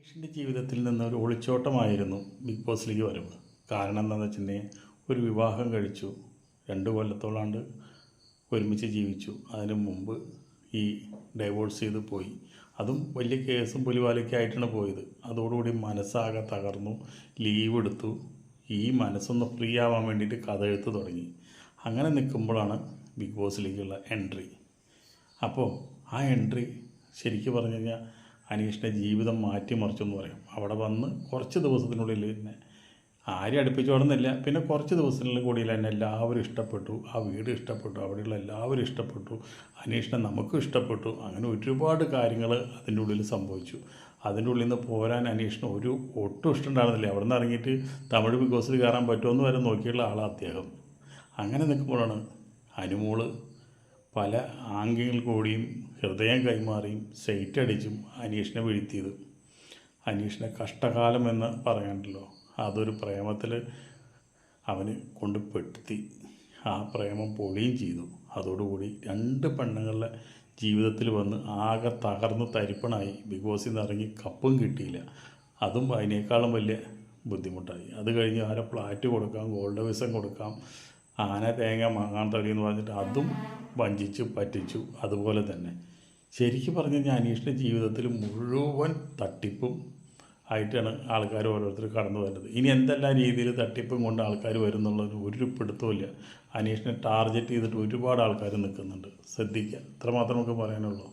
അനീഷിൻ്റെ ജീവിതത്തിൽ നിന്ന് ഒരു ഒളിച്ചോട്ടമായിരുന്നു ബിഗ് ബോസിലേക്ക് വരവ്. കാരണം എന്താണെന്ന് വെച്ചിട്ടുണ്ടെങ്കിൽ ഒരു വിവാഹം കഴിച്ചു, 2 കൊല്ലത്തോളാണ്ട് ഒരുമിച്ച് ജീവിച്ചു. അതിന് മുമ്പ് ഈ ഡൈവോഴ്സ് ചെയ്ത് പോയി. അതും വലിയ കേസും പുലിവാലൊക്കെ ആയിട്ടാണ് പോയത്. അതോടുകൂടി മനസ്സാകെ തകർന്നു, ലീവ് എടുത്തു. ഈ മനസ്സൊന്ന് ഫ്രീ ആവാൻ വേണ്ടിയിട്ട് കഥ എഴുത്ത് തുടങ്ങി. അങ്ങനെ നിൽക്കുമ്പോഴാണ് ബിഗ് ബോസിലേക്കുള്ള എൻട്രി. അപ്പോൾ ആ എൻട്രി ശരിക്കും പറഞ്ഞു കഴിഞ്ഞാൽ അനീഷിൻ്റെ ജീവിതം മാറ്റിമറിച്ചെന്ന് പറയും. അവിടെ വന്ന് കുറച്ച് ദിവസത്തിനുള്ളിൽ തന്നെ ആരും അടുപ്പിച്ചോടുന്നില്ല. പിന്നെ കുറച്ച് ദിവസത്തിനുള്ളിൽ കൂടിയിൽ തന്നെ എല്ലാവരും ഇഷ്ടപ്പെട്ടു, ആ വീട് ഇഷ്ടപ്പെട്ടു, അവിടെയുള്ള എല്ലാവരും ഇഷ്ടപ്പെട്ടു, അനീഷിനെ നമുക്കും ഇഷ്ടപ്പെട്ടു. അങ്ങനെ ഒരുപാട് കാര്യങ്ങൾ അതിൻ്റെ ഉള്ളിൽ സംഭവിച്ചു. അതിൻ്റെ ഉള്ളിൽ നിന്ന് പോരാൻ അനീഷിന് ഒട്ടും ഇഷ്ടമുണ്ടായിരുന്നില്ല. അവിടെ നിന്ന് ഇറങ്ങിയിട്ട് തമിഴ് ബിഗ് ബോസിൽ കയറാൻ പറ്റുമെന്ന് വരെ നോക്കിയുള്ള ആളാണ് അദ്ദേഹം. അങ്ങനെ നിൽക്കുമ്പോഴാണ് അനുമോള് പല ആംഗ്യങ്ങൾ കൂടിയും ഹൃദയം കൈമാറിയും സൈറ്റ് അടിച്ചും അനീഷിനെ വീഴ്ത്തിയത്. അനീഷിനെ കഷ്ടകാലം എന്ന് പറയാണ്ടല്ലോ, അതൊരു പ്രേമത്തിൽ അവന് കൊണ്ട് പെടുത്തി. ആ പ്രേമം പൊളിയും ചെയ്തു. അതോടുകൂടി 2 പെണ്ണുങ്ങളുടെ ജീവിതത്തിൽ വന്ന് ആകെ തകർന്ന് തരിപ്പണായി. ബിഗ് ബോസിൽ നിന്ന് ഇറങ്ങി കപ്പും കിട്ടിയില്ല. അതും അതിനേക്കാളും വലിയ ബുദ്ധിമുട്ടായി. അത് കഴിഞ്ഞ് ആരെ ഫ്ലാറ്റ് കൊടുക്കാം, ഗോൾഡ് വിസം കൊടുക്കാം, ആന തേങ്ങ മാങ്ങാൻ തലി എന്ന് പറഞ്ഞിട്ട് അതും വഞ്ചിച്ചു പറ്റിച്ചു. അതുപോലെ തന്നെ ശരിക്കും പറഞ്ഞു കഴിഞ്ഞാൽ അനീഷിൻ്റെ ജീവിതത്തിൽ മുഴുവൻ തട്ടിപ്പും ആയിട്ടാണ് ആൾക്കാർ ഓരോരുത്തർ കടന്നു വരുന്നത്. ഇനി എന്തെല്ലാം രീതിയിൽ തട്ടിപ്പും കൊണ്ട് ആൾക്കാർ വരുന്നുള്ളതിന് ഒരു പിടുത്തമില്ല. അനീഷിനെ ടാർഗറ്റ് ചെയ്തിട്ട് ഒരുപാട് ആൾക്കാർ നിൽക്കുന്നുണ്ട്. ശ്രദ്ധിക്കുക, ഇത്രമാത്രം നമുക്ക് പറയാനുള്ളൂ.